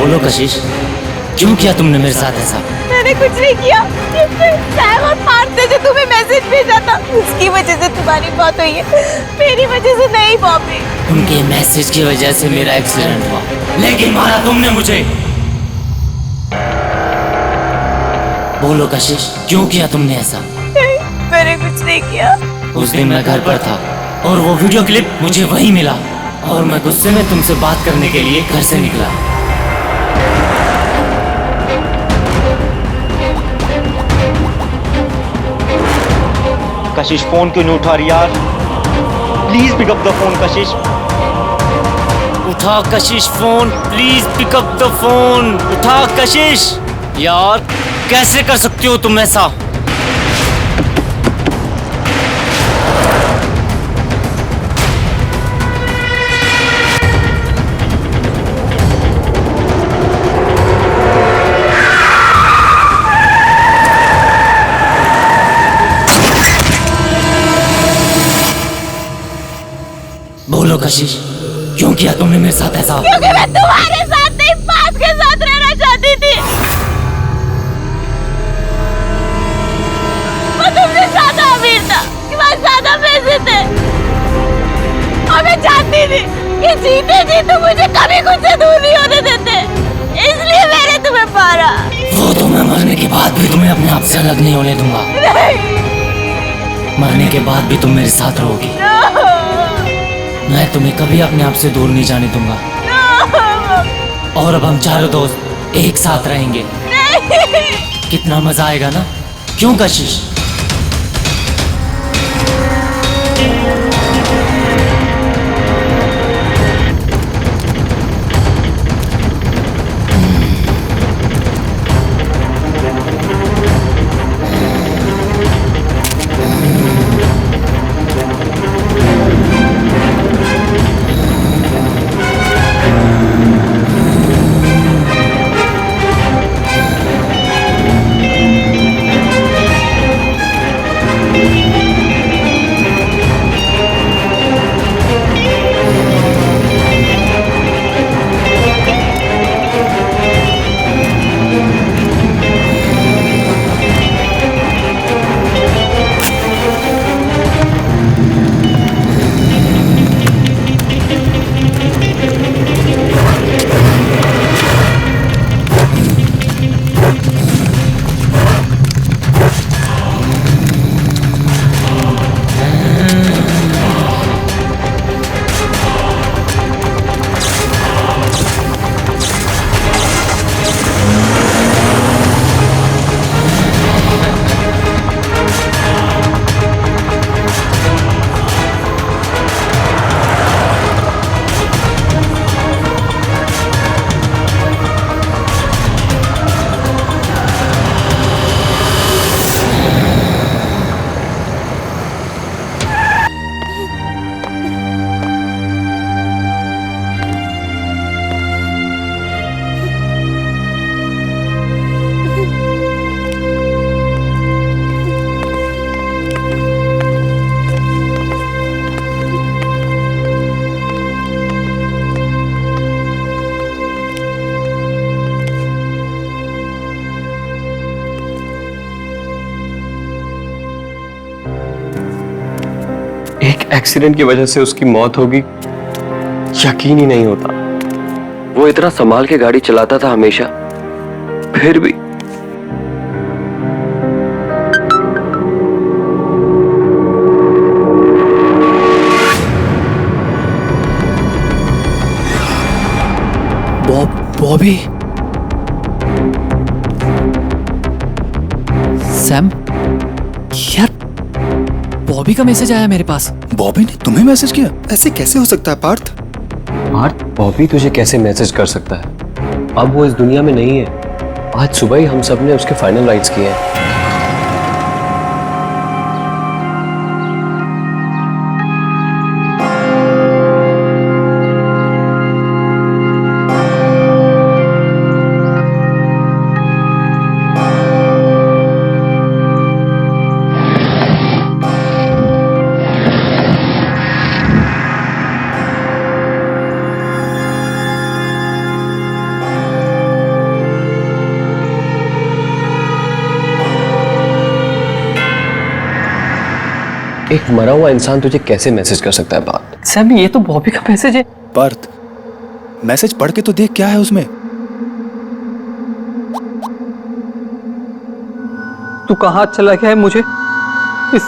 बोलो कशिश, क्यों किया तुमने मेरे साथ ऐसा? मैंने कुछ नहीं किया। सैम और पार्थ ने जो तुम्हें मैसेज भेजा था, उसकी वजह से तुम्हारी मौत हुई है, मेरी वजह से नहीं बॉबी। उनके मैसेज की वजह से मेरा एक्सीडेंट हुआ, लेकिन मारा तुमने मुझे। बोलो कशिश, क्यों किया तुमने ऐसा? मैंने कुछ नहीं किया। उस दिन मैं घर पर था और वो वीडियो क्लिप मुझे वहीं मिला और मैं गुस्से में तुमसे बात करने के लिए घर से निकला। कशिश फोन क्यों नहीं उठा रही यार? Please pick up the phone Kashish. उठा Kashish phone, please pick up the phone. उठा कशिश। यार कैसे कर सकती हो तुम ऐसा? बोलो कशिश, क्यों किया तुमने मेरे साथ ऐसा? क्योंकि मैं तुम्हारे साथ नहीं, पार्थ के साथ रहना चाहती थी। वो तुमसे ज्यादा अमीर था, कि वहाँ ज्यादा पैसे थे, और मैं चाहती थी कि जीते जी तुम मुझे कभी खुद से दूर नहीं होने देते, इसलिए मैंने तुम्हें मारा। वो तो मैं मरने के बाद भी तुम्हें अपने आप से अलग नहीं होने दूंगा। नहीं। मरने के बाद भी तुम मेरे साथ रहोगी। मैं तुम्हें कभी अपने आप से दूर नहीं जाने दूंगा। और अब हम चारों दोस्त एक साथ रहेंगे। कितना मजा आएगा ना? क्यों कशिश? एक एक्सीडेंट की वजह से उसकी मौत होगी, यकीन ही नहीं होता। वो इतना संभाल के गाड़ी चलाता था हमेशा, फिर भी। बॉबी, सैम, यार बॉबी का मैसेज आया मेरे पास। बॉबी ने तुम्हें मैसेज किया? ऐसे कैसे हो सकता है पार्थ? पार्थ, बॉबी तुझे कैसे मैसेज कर सकता है? अब वो इस दुनिया में नहीं है। आज सुबह ही हम सब ने उसके फाइनल राइट्स किए हैं। एक मरा हुआ इंसान तुझे कैसे मैसेज कर सकता है बात? सैम ये तो बॉबी का मैसेज है। पार्थ, मैसेज पढ़ के तो देख क्या है उसमें। तू कहाँ चला गया है मुझे इस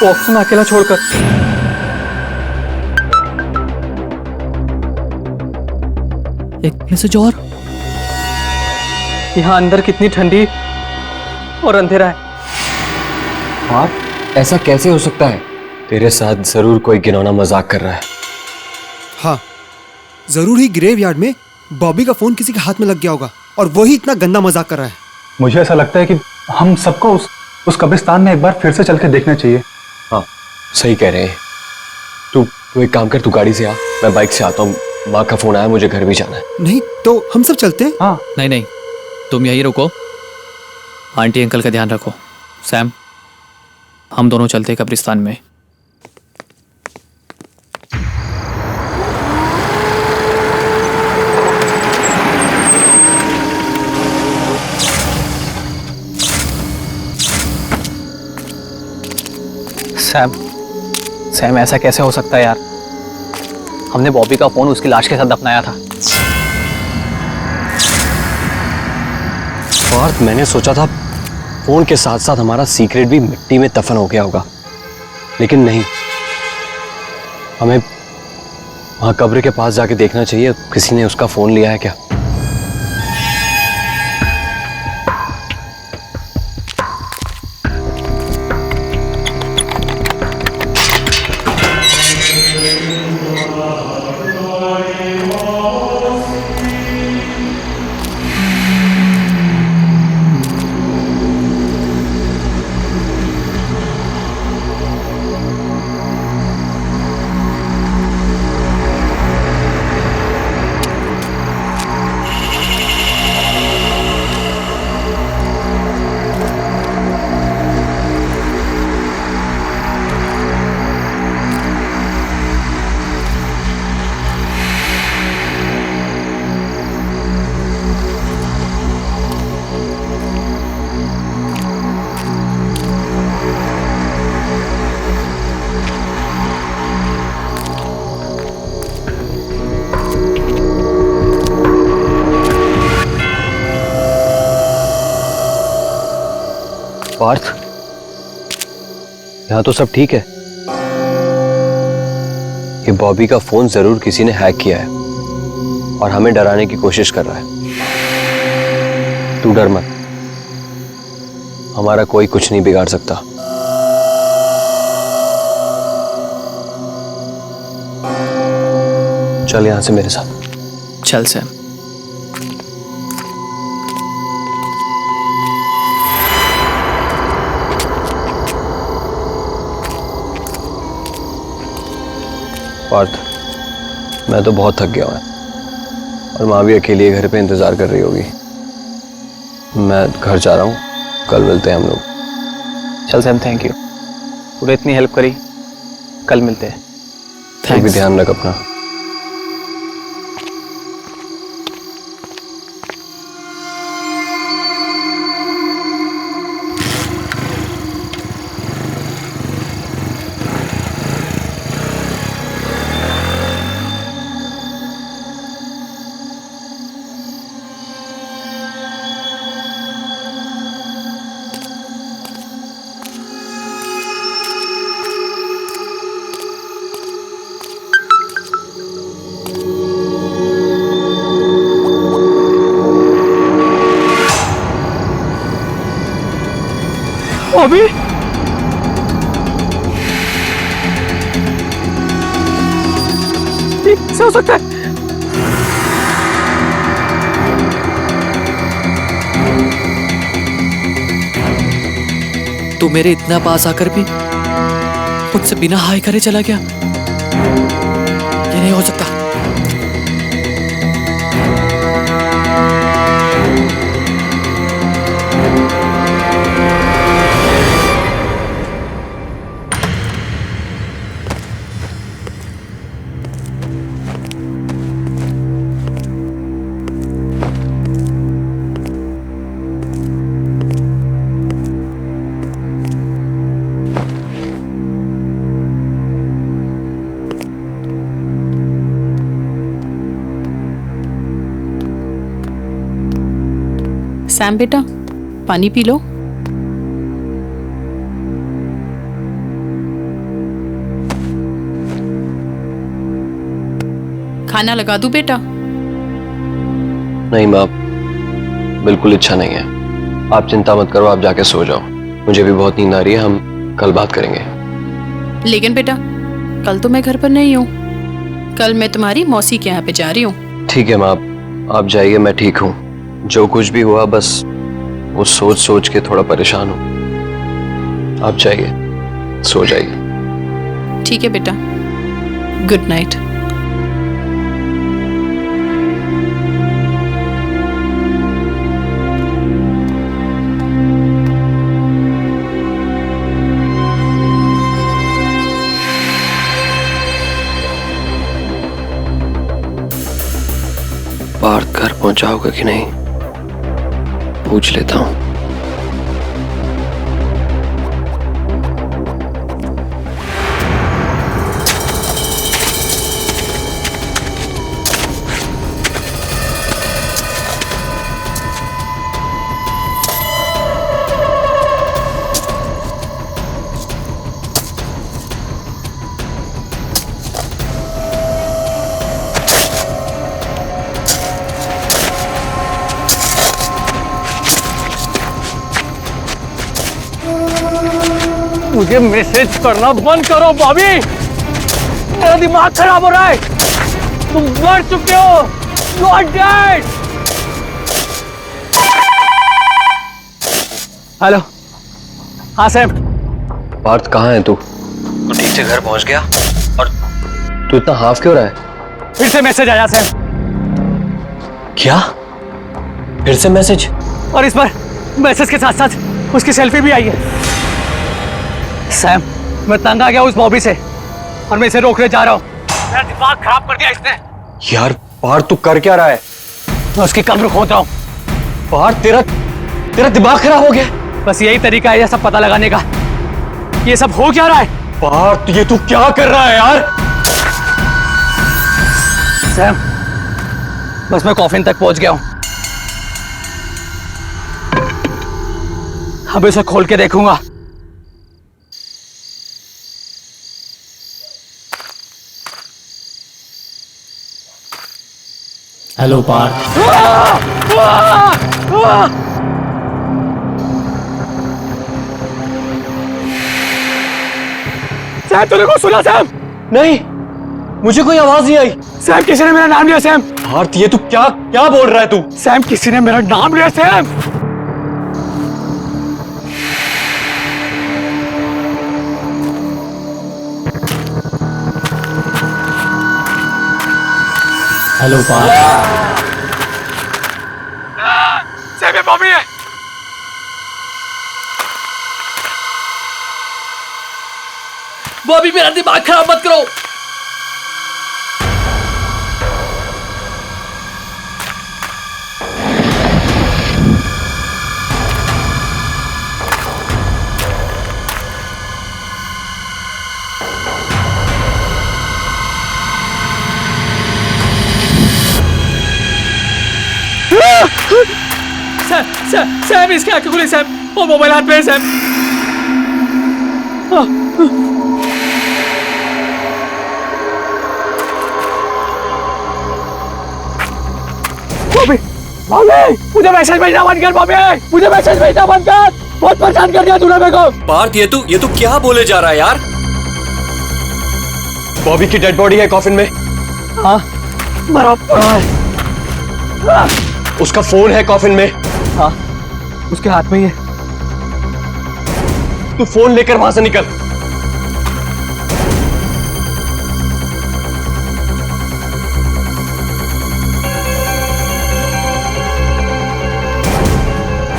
बॉक्स में अकेला छोड़कर? एक मैसेज और। यहाँ अंदर कितनी ठंडी और अंधेरा है। बात ऐसा कैसे हो सकता है? तेरे साथ जरूर कोई घिनौना मजाक कर रहा है। हाँ, जरूर ही ग्रेवयार्ड में बॉबी का फोन किसी के हाथ में लग गया होगा और वही इतना गंदा मजाक कर रहा है। मुझे ऐसा लगता है कि हम सबको उस कब्रिस्तान में एक बार फिर से चल के देखना चाहिए। हाँ, सही कह रहे हैं। तू एक काम कर, तू गाड़ी से आ, मैं बाइक से आता हूँ। माँ का फोन आया, मुझे घर भी जाना है। नहीं तो हम सब चलते हैं। हाँ, नहीं नहीं, तुम यहीं रुको, आंटी अंकल का ध्यान रखो। सैम, हम दोनों चलते हैं कब्रिस्तान में। सैम ऐसा कैसे हो सकता है यार? हमने बॉबी का फोन उसकी लाश के साथ दफनाया था। पार्थ, मैंने सोचा था फोन के साथ साथ हमारा सीक्रेट भी मिट्टी में दफन हो गया होगा, लेकिन नहीं। हमें वहां कब्र के पास जाके देखना चाहिए, किसी ने उसका फोन लिया है क्या। पार्थ, यहाँ तो सब ठीक है। ये बॉबी का फोन जरूर किसी ने हैक किया है और हमें डराने की कोशिश कर रहा है। तू डर मत, हमारा कोई कुछ नहीं बिगाड़ सकता। चल यहां से मेरे साथ। चल सैम। पार्थ, मैं तो बहुत थक गया हूं और माँ भी अकेली घर पे इंतजार कर रही होगी। मैं घर जा रहा हूँ, कल मिलते हैं हम लोग। चल सैम, थैंक यू, तूने इतनी हेल्प करी। कल मिलते हैं। तू भी ध्यान रख अपना। बॉबी, कैसे हो सकता है? तू मेरे इतना पास आकर भी मुझसे बिना हाय करे चला गया। ये नहीं हो सकता। सैम बेटा, पानी पी लो। खाना लगा दूं बेटा? नहीं माँ, बिल्कुल इच्छा नहीं है। आप चिंता मत करो, आप जाके सो जाओ। मुझे भी बहुत नींद आ रही है, हम कल बात करेंगे। लेकिन बेटा, कल तो मैं घर पर नहीं हूँ। कल मैं तुम्हारी मौसी के यहाँ पे जा रही हूँ। ठीक है माँ, आप जाइए, मैं ठीक हूँ। जो कुछ भी हुआ बस वो सोच सोच के थोड़ा परेशान हूँ। आप जाइए, सो जाइए। ठीक है बेटा, गुड नाइट। पार्थ घर पहुंचाओगे कि नहीं, पूछ लेता हूं। मुझे मैसेज करना बंद करो बॉबी, मेरा दिमाग खराब हो रहा है। तुम मर चुके हो, यू आर डेड। हेलो, हाँ सैम। पार्थ कहाँ है तू? ठीक से घर पहुंच गया? और तू इतना हाफ क्यों रहा है? फिर से मैसेज आया सैम। क्या? फिर से मैसेज? और इस पर मैसेज के साथ साथ उसकी सेल्फी भी आई है। सैम, मैं तंग आ गया उस बॉबी से और मैं इसे रोकने जा रहा हूँ। मेरा दिमाग खराब कर दिया इसने। यार पार्थ, तू कर क्या रहा है? मैं उसकी कब्र खोद रहा हूँ। पार्थ, तेरा दिमाग खराब हो गया? बस यही तरीका है ये सब पता लगाने का। ये सब हो क्या रहा है? पार्थ, ये तू क्या कर रहा है यार? सैम, बस मैं कॉफिन तक पहुंच गया हूँ। अब इसे खोल के देखूंगा। हेलो पार्थ। सैम, तूने को सुना सैम? नहीं, मुझे कोई आवाज नहीं आई। सैम, किसी ने मेरा नाम लिया सैम। पार्थ, ये तू क्या क्या बोल रहा है तू? सैम, किसी ने मेरा नाम लिया सैम। हेलो पार्थ। सैम, ये बॉबी है। बॉबी, मेरा दिमाग खराब मत करो। सैम, इसके आंखें खुली सैम, और मोबाइल हाथ में है सैम। बॉबी, बॉबी, मुझे मैसेज भेजना बंद कर। बॉबी, मुझे मैसेज भेजना बंद कर। बहुत परेशान कर दिया तूने मेरे को। पार्थ, ये तू क्या बोले जा रहा है यार? बॉबी की डेड बॉडी है कॉफिन में। हाँ, मरा पड़ा है। उसका फोन है कॉफिन में। हाँ, उसके हाथ में ही है। तू फोन लेकर वहां से निकल।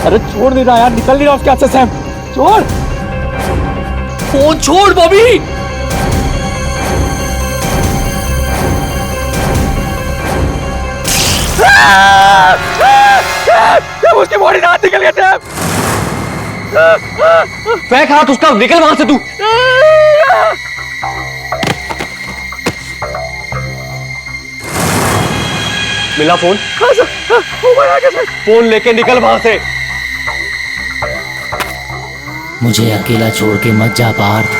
अरे छोड़ नहीं रहा यार, निकल नहीं रहा उसके हाथ से सैम। छोड़ फोन, छोड़ बॉबी। उसकी बॉडी से हाथ निकल गया सैम। फेंक हाथ उसका, निकल वहां से तू। मिला फोन? फोन लेके निकल वहां से। मुझे अकेला छोड़ के मत जा पार्थ।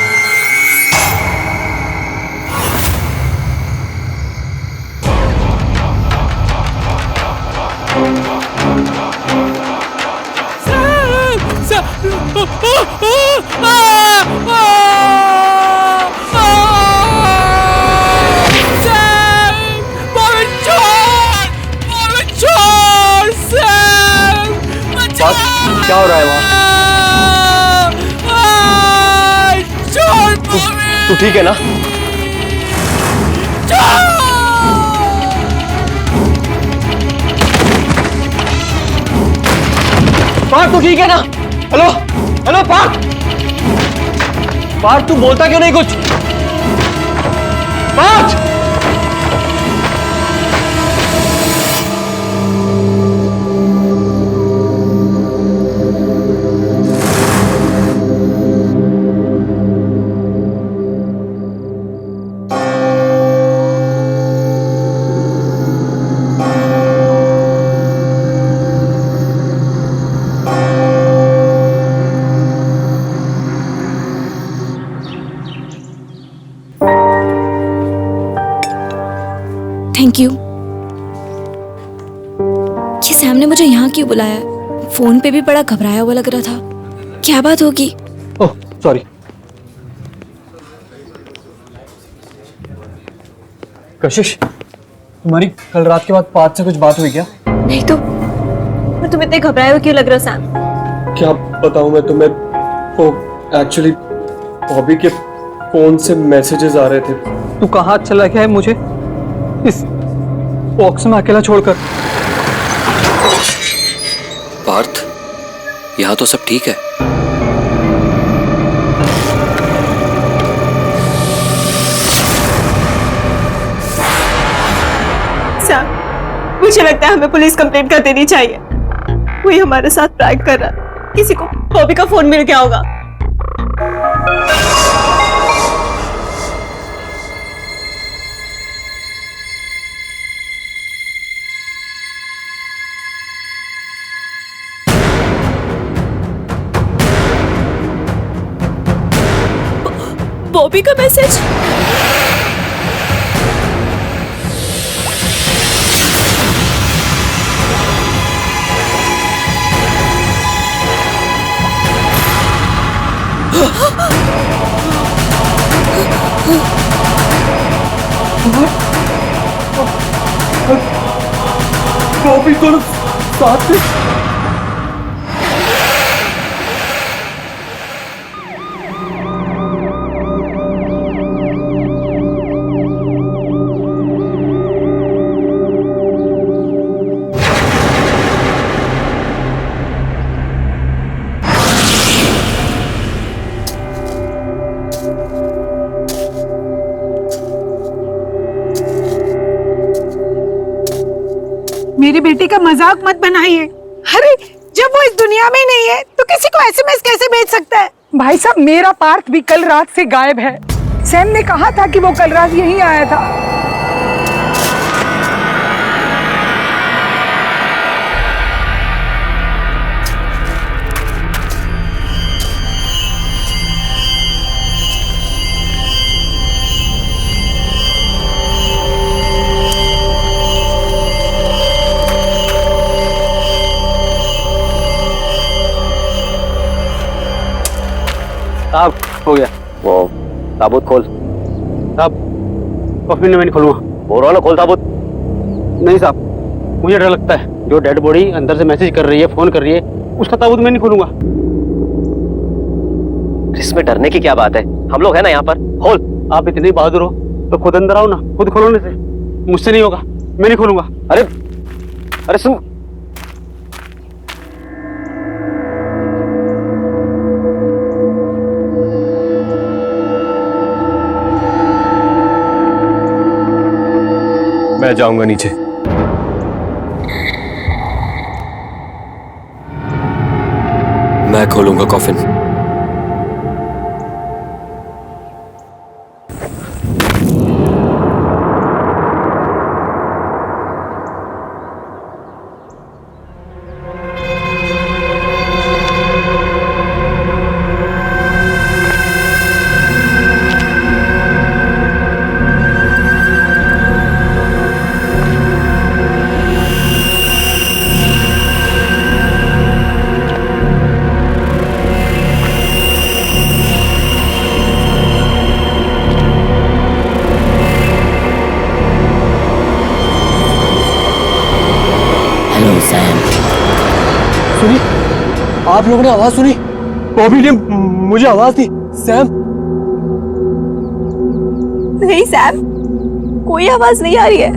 क्या हो रहा है वहां? तू ठीक है ना? पार्थ तू ठीक है ना? हेलो हेलो पार्थ, पार्थ तू बोलता क्यों नहीं कुछ? Parth thank you. ये सैम ने मुझे यहाँ क्यों बुलाया है? फोन पे भी बड़ा घबराया हुआ लग रहा था। क्या बात होगी? Oh sorry. कशिश, तुम्हारी कल रात के बाद पार्थ से कुछ बात हुई क्या? नहीं तो पर तुम इतने घबराए हुए क्यों लग रहे हो सैम? क्या बताऊं मैं तुम्हें, वो एक्चुअली बॉबी के फोन से मैसेजेस आ रहे थे। तू कहाँ चला गया है मुझे इस बॉक्स में अकेला छोड़कर? पार्थ, यहाँ तो सब ठीक है। सैम, मुझे लगता है हमें पुलिस कंप्लेंट कर देनी चाहिए। कोई हमारे साथ प्रैंक कर रहा है। किसी को बॉबी का फोन मिल गया होगा। बॉबी का मैसेज। बॉबी दोनों साथ में। मेरी बेटी का मजाक मत बनाइए। अरे जब वो इस दुनिया में नहीं है तो किसी को एसएमएस कैसे भेज सकता है? भाई साहब, मेरा पार्थ भी कल रात से गायब है। सैम ने कहा था कि वो कल रात यहीं आया था। साहब हो गया। वो ताबूत खोल। साहब कॉफी में नहीं खोलूंगा। बोल रहा ना, खोल ताबूत। नहीं साहब, मुझे डर लगता है। जो डेड बॉडी अंदर से मैसेज कर रही है, फोन कर रही है, उसका ताबूत मैं नहीं खोलूंगा। इसमें डरने की क्या बात है? हम लोग हैं ना यहाँ पर, खोल। आप इतने बहादुर हो तो खुद अंदर आओ ना, खुद खोलोने से। मुझसे नहीं होगा, मैं नहीं खोलूंगा। अरे अरे सुन, मैं जाऊंगा नीचे। मैं खोलूंगा कॉफिन। सुनी? आप लोगों ने आवाज सुनी? बॉबी ने मुझे आवाज दी। सैम? नहीं सैम, कोई आवाज नहीं आ रही है।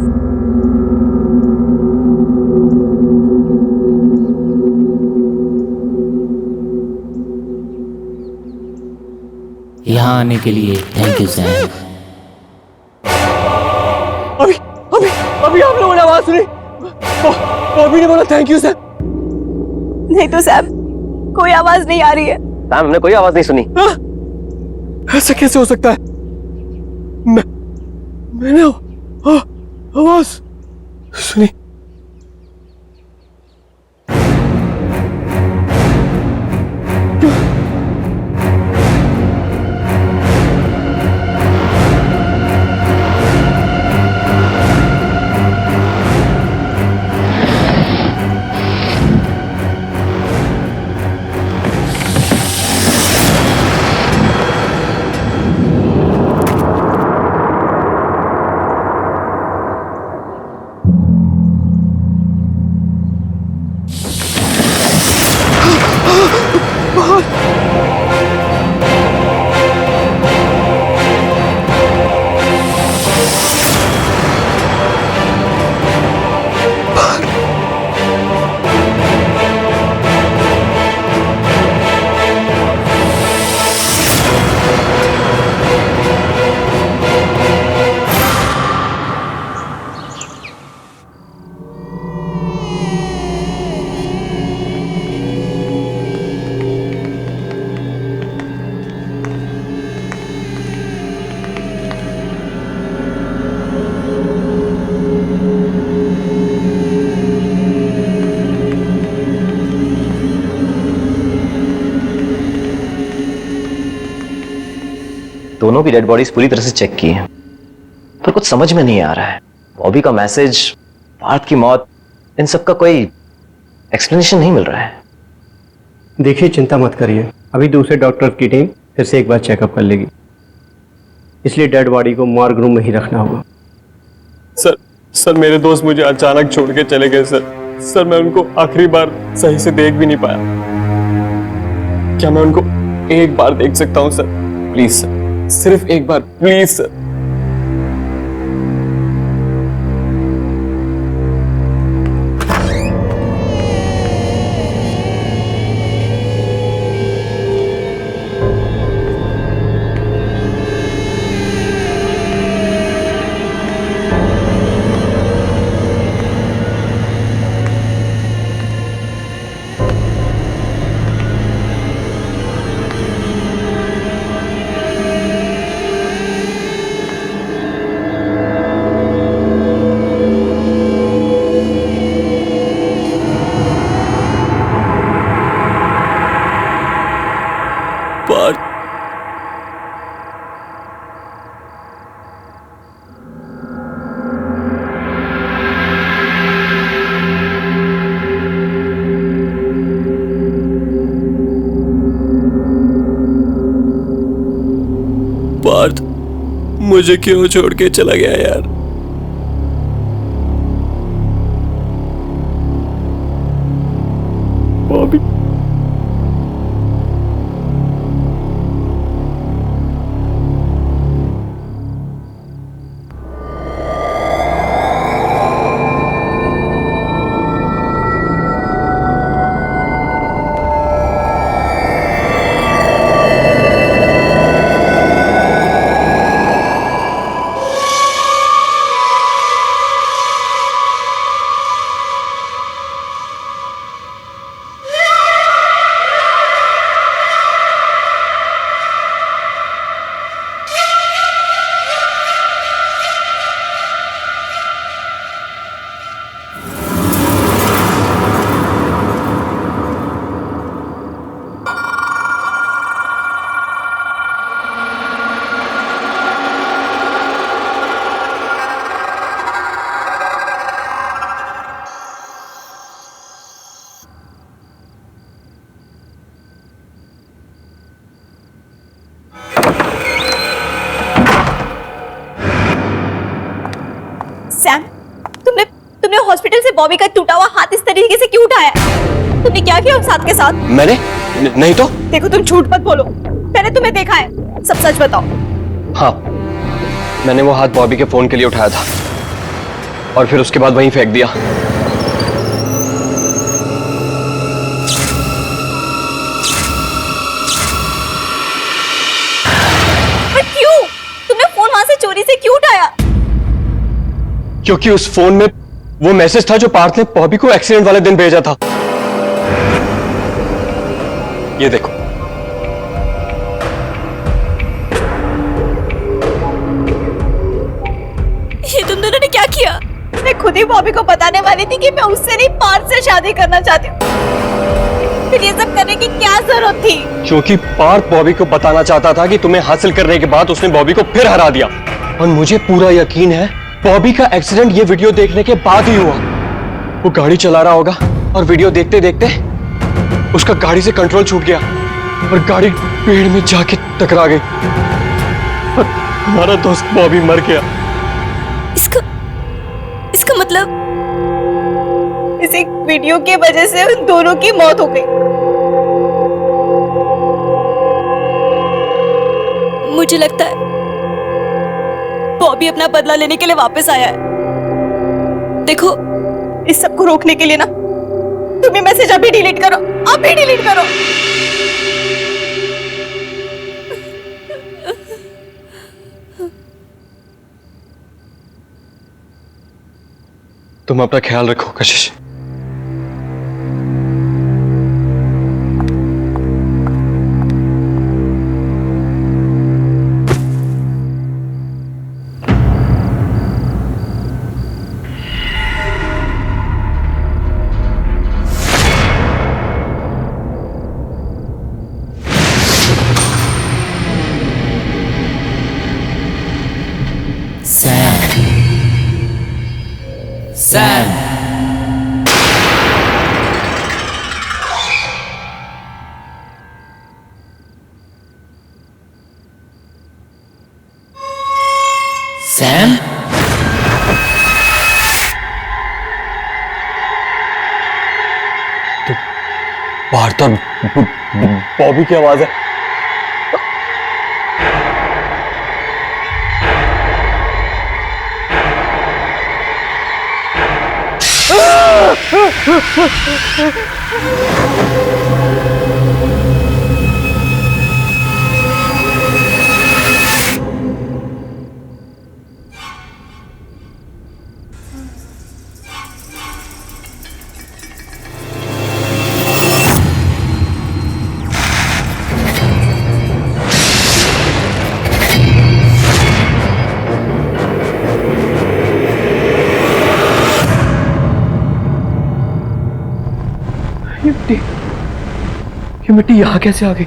यहाँ आने के लिए थैंक यू सैम। अभी अभी अभी आप लोगों ने आवाज सुनी? बॉबी ने बोला थैंक यू सैम। नहीं तो सैम, कोई आवाज नहीं आ रही है। सैम, हमने कोई आवाज नहीं सुनी। ऐसा कैसे हो सकता है? मैंने आवाज सुनी। दोनों की डेड बॉडीज पूरी तरह से चेक की है, पर कुछ समझ में नहीं आ रहा है। बॉबी का मैसेज, पार्थ की मौत, इन सब का कोई एक्सप्लेनेशन नहीं मिल रहा है। देखिए, चिंता मत करिए, अभी दूसरे डॉक्टर की टीम फिर से एक बार चेकअप कर लेगी, इसलिए डेड बॉडी को मॉर्ग रूम में ही रखना होगा। सर मेरे दोस्त मुझे अचानक छोड़ के चले गए सर मैं उनको आखिरी बार सही से देख भी नहीं पाया। क्या मैं उनको एक बार देख सकता हूँ सर? प्लीज सर, सिर्फ एक बार, प्लीज सर। पार्थ मुझे क्यों छोड़ के चला गया यार? बॉबी, तुमने हॉस्पिटल से बॉबी का टूटा हुआ हाथ इस तरीके से क्यों उठाया? तुमने क्या किया उस हाथ के साथ? मैंने नहीं तो। देखो तुम झूठ मत बोलो, मैंने तुम्हें देखा है, सब सच बताओ। हाँ, मैंने वो हाथ बॉबी के फोन के लिए उठाया था और फिर उसके बाद वहीं फेंक दिया। पर क्यों? तुमने फोन वहां से चोरी से क्यों उठाया? क्योंकि उस फोन में वो मैसेज था जो पार्थ ने बॉबी को एक्सीडेंट वाले दिन भेजा था। ये देखो। ये तुम दोनों ने क्या किया? मैं खुद ही बॉबी को बताने वाली थी कि मैं उससे नहीं पार्थ से शादी करना चाहती हूँ। फिर ये सब करने की क्या जरूरत थी? क्योंकि पार्थ बॉबी को बताना चाहता था कि तुम्हें हासिल करने के बाद उसने बॉबी को फिर हरा दिया। और मुझे पूरा यकीन है बॉबी का एक्सीडेंट ये वीडियो देखने के बाद ही हुआ। वो गाड़ी चला रहा होगा और वीडियो देखते देखते उसका गाड़ी से कंट्रोल छूट गया और गाड़ी पेड़ में जाके टकरा गई और हमारा दोस्त बॉबी मर गया। इसका मतलब इस एक वीडियो की वजह से उन दोनों की मौत हो गई। मुझे लगता है बॉबी अपना बदला लेने के लिए वापस आया है। देखो, इस सब को रोकने के लिए ना तुम ये मैसेज अभी डिलीट करो, अभी डिलीट करो। तुम अपना ख्याल रखो कशिश। सैम, सैम, तो पार्थ और बॉबी की आवाज है। ये मिट्टी यहां कैसे आ गई?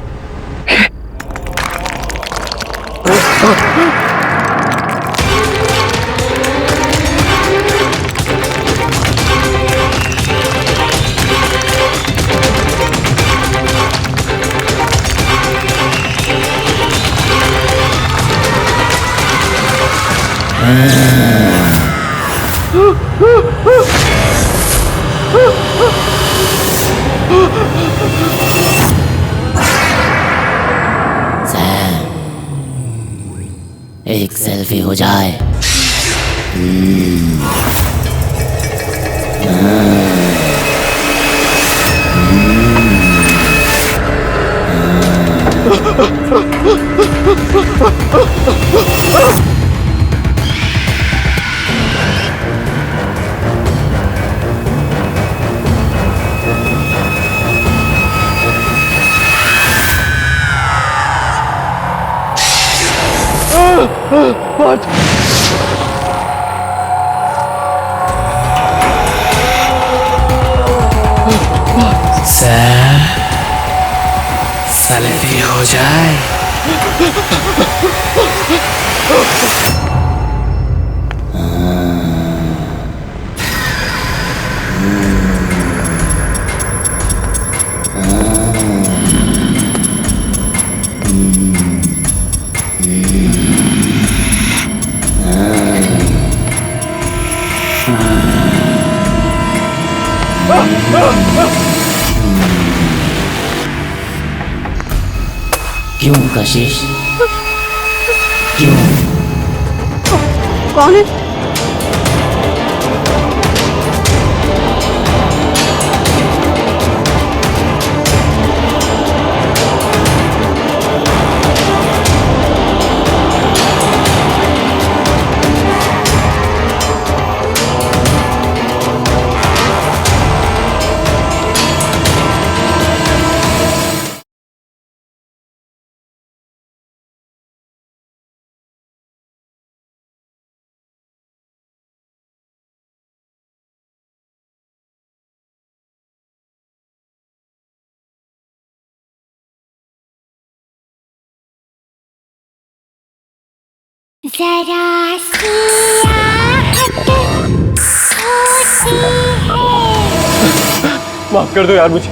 एक सेल्फी हो जाए। सेल्फी हो जाए। क्यों कशिश? क्यों? कौन है? जरा सी आहट होती है। माफ कर दो यार मुझे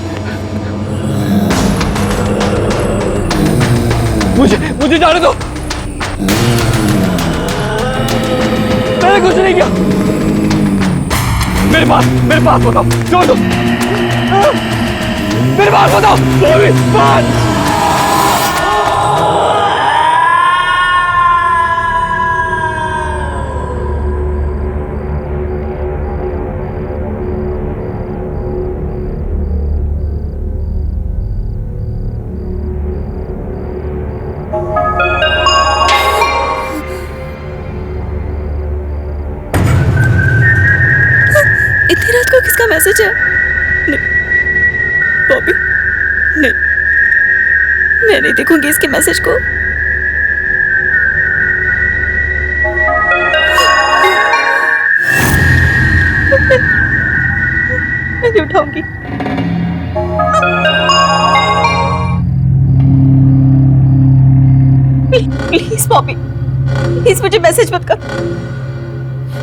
मुझे जाने दो। मैंने कुछ नहीं किया। मेरे पास बताओ, छोड़ दो। मेरे पास बताओ, बात। इतनी रात को किसका मैसेज है? नहीं, बॉबी, नहीं, मैं नहीं देखूंगी इसके मैसेज को। मैं नहीं उठाऊंगी। प्लीज बॉबी, प्लीज मुझे मैसेज मत कर।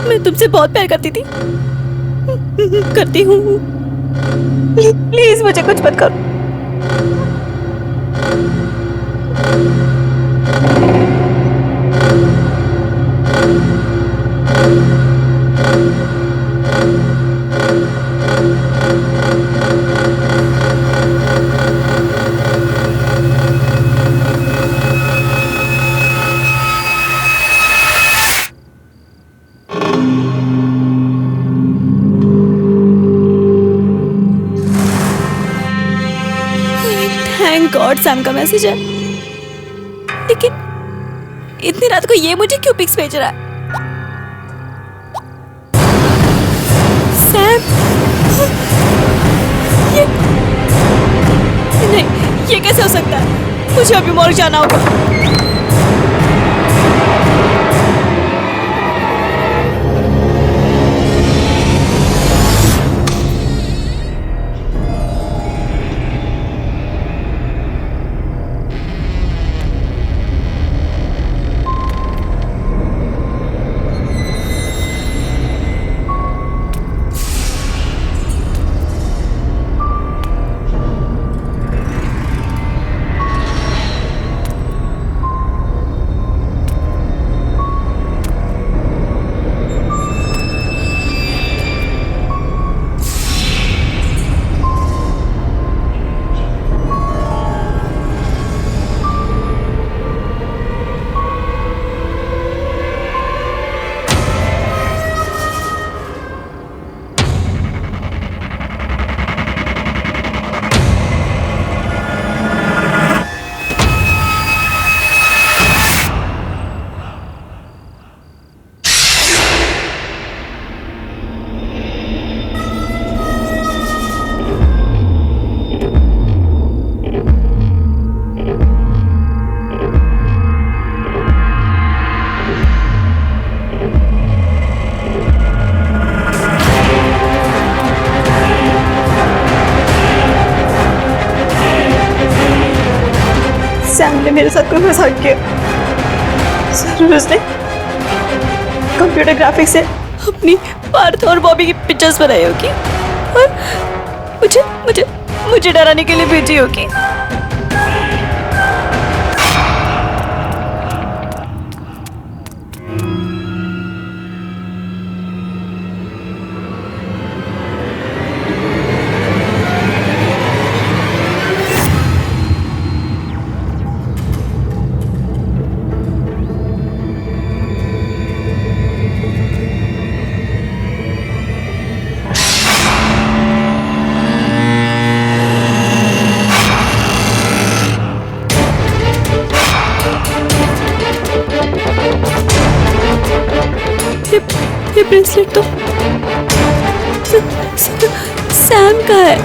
मैं तुमसे बहुत प्यार करती थी, करती हूँ। प्लीज मुझे कुछ मत करो। थैंक गॉड सैम का मैसेज है। लेकिन इतनी रात को ये मुझे क्यों पिक्स भेज रहा है? सैम, ये नहीं, ये कैसे हो सकता है? मुझे अभी मॉर्ग जाना होगा। सैम ने मेरे साथ कोई मजाक किया। जरूर उसने कंप्यूटर ग्राफिक्स से अपनी पार्थ और बॉबी की पिक्चर्स बनाई होगी और मुझे मुझे मुझे डराने के लिए भेजी होगी। ब्रेसलेट तो सैम का है।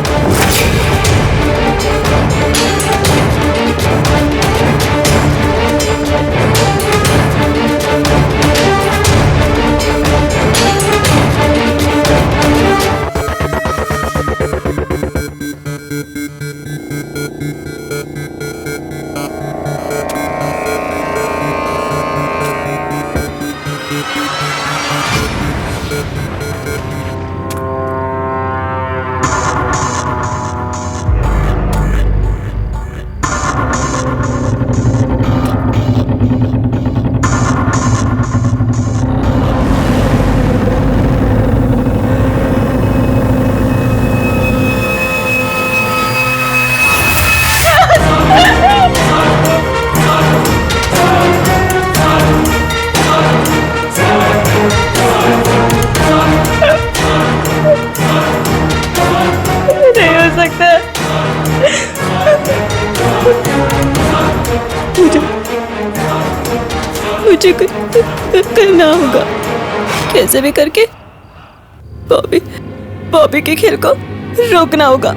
नहीं हो सकता। मुझे कुछ करना होगा, कैसे भी करके बॉबी के खेल को रोकना होगा।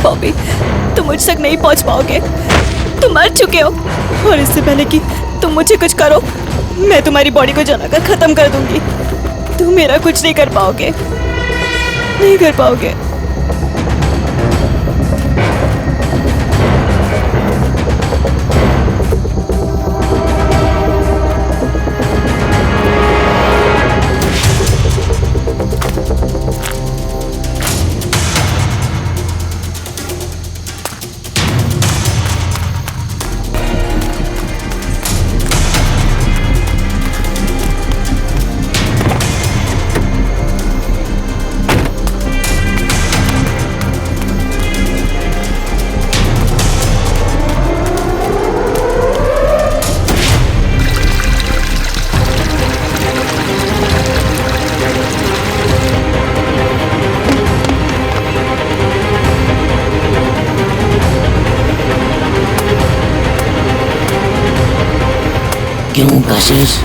बॉबी, तुम मुझ तक नहीं पहुंच पाओगे। तुम मर चुके हो, और इससे पहले कि तुम मुझे कुछ करो, मैं तुम्हारी बॉडी को जलाकर खत्म कर दूंगी। तुम मेरा कुछ नहीं कर पाओगे, नहीं कर पाओगे। क्यों कशिश,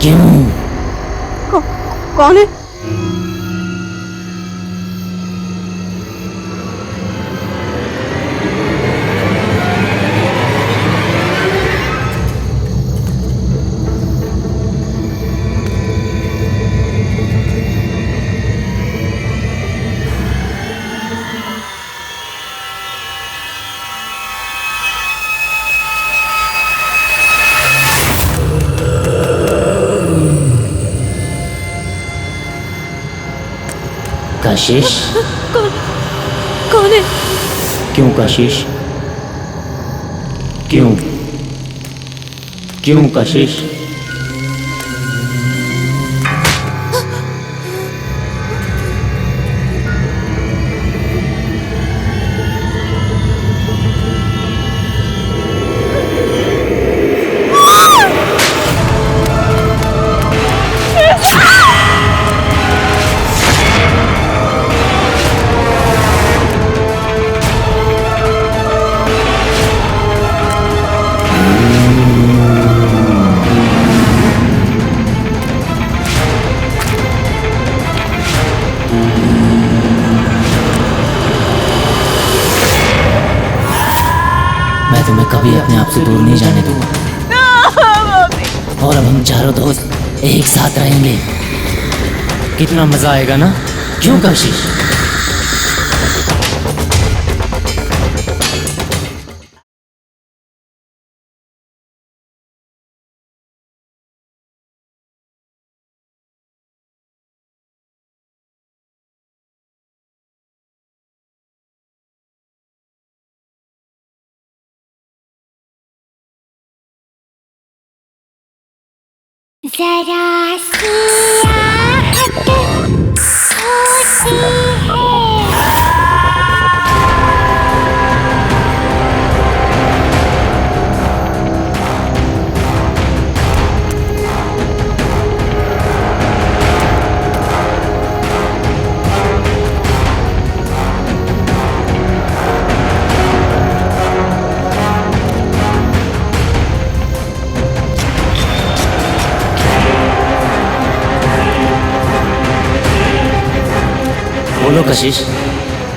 क्यों? कौन है? कशिश, कौन है? क्यों कशिश, क्यों क्यों कशिश? मैं तुम्हें कभी अपने आप से दूर नहीं जाने दूंगा। और अब हम चारों दोस्त एक साथ रहेंगे। कितना मजा आएगा ना, क्यों कशिश? जरा सी आहट होती है। बोलो कशिश,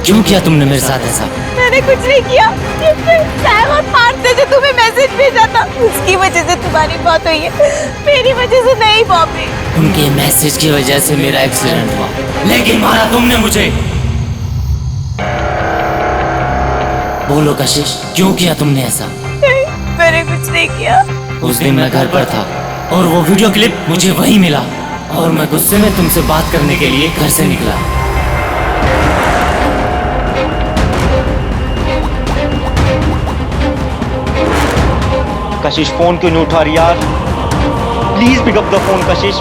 क्यों किया तुमने मेरे साथ ऐसा? मैंने कुछ नहीं किया। ये सैम और पार्थ ने जो तुम्हें मैसेज भेजा था, उसकी वजह से तुम्हारी बात हुई है, मेरी वजह से नहीं बॉबी। उनके मैसेज की वजह से मेरा एक्सीडेंट हुआ, लेकिन मारा तुमने मुझे। बोलो कशिश, क्यों किया तुमने ऐसा? मैंने कुछ नहीं किया। उस दिन मैं घर पर था और वो वीडियो क्लिप मुझे वहीं मिला और मैं गुस्से में तुमसे बात करने के लिए घर से निकला। कशिश फोन क्यों नहीं उठा रही यार? Please pick up the phone Kashish.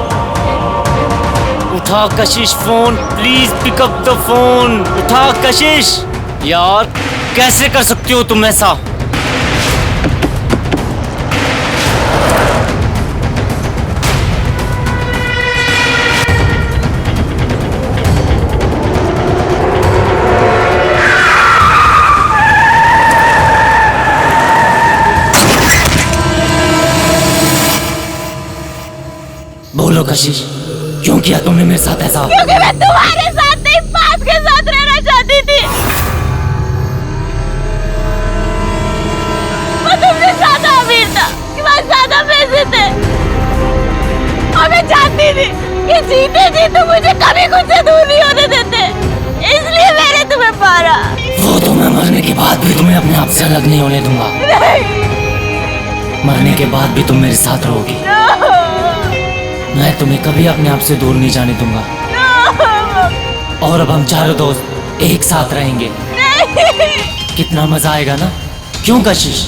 उठा Kashish phone, please pick up the phone. उठा कशिश। यार कैसे कर सकती हो तुम ऐसा? बोलो कशिश, क्यों किया तुमने मेरे साथ ऐसा? क्योंकि मैं तुम्हारे साथ नहीं, पार्थ के साथ रहना चाहती थी। वो तुमसे ज्यादा अमीर था, कि वहाँ ज्यादा पैसे थे, और मैं चाहती थी कि जीते जी तुम मुझे कभी खुद से दूर नहीं होने देते, इसलिए मैंने तुम्हें मारा। वो तो मैं मरने के बाद भी तुम्हें अपने आप से अलग नहीं होने दूंगा। नहीं। मरने के बाद भी तुम मेरे साथ रहोगी। मैं तुम्हें कभी अपने आप से दूर नहीं जाने दूंगा। और अब हम चारों दोस्त एक साथ रहेंगे। कितना मजा आएगा ना? क्यों कशिश?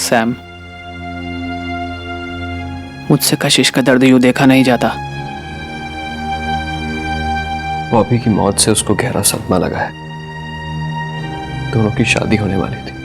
सैम, मुझसे कशिश का दर्द यूं देखा नहीं जाता। बॉबी की मौत से उसको गहरा सदमा लगा है। दोनों की शादी होने वाली थी।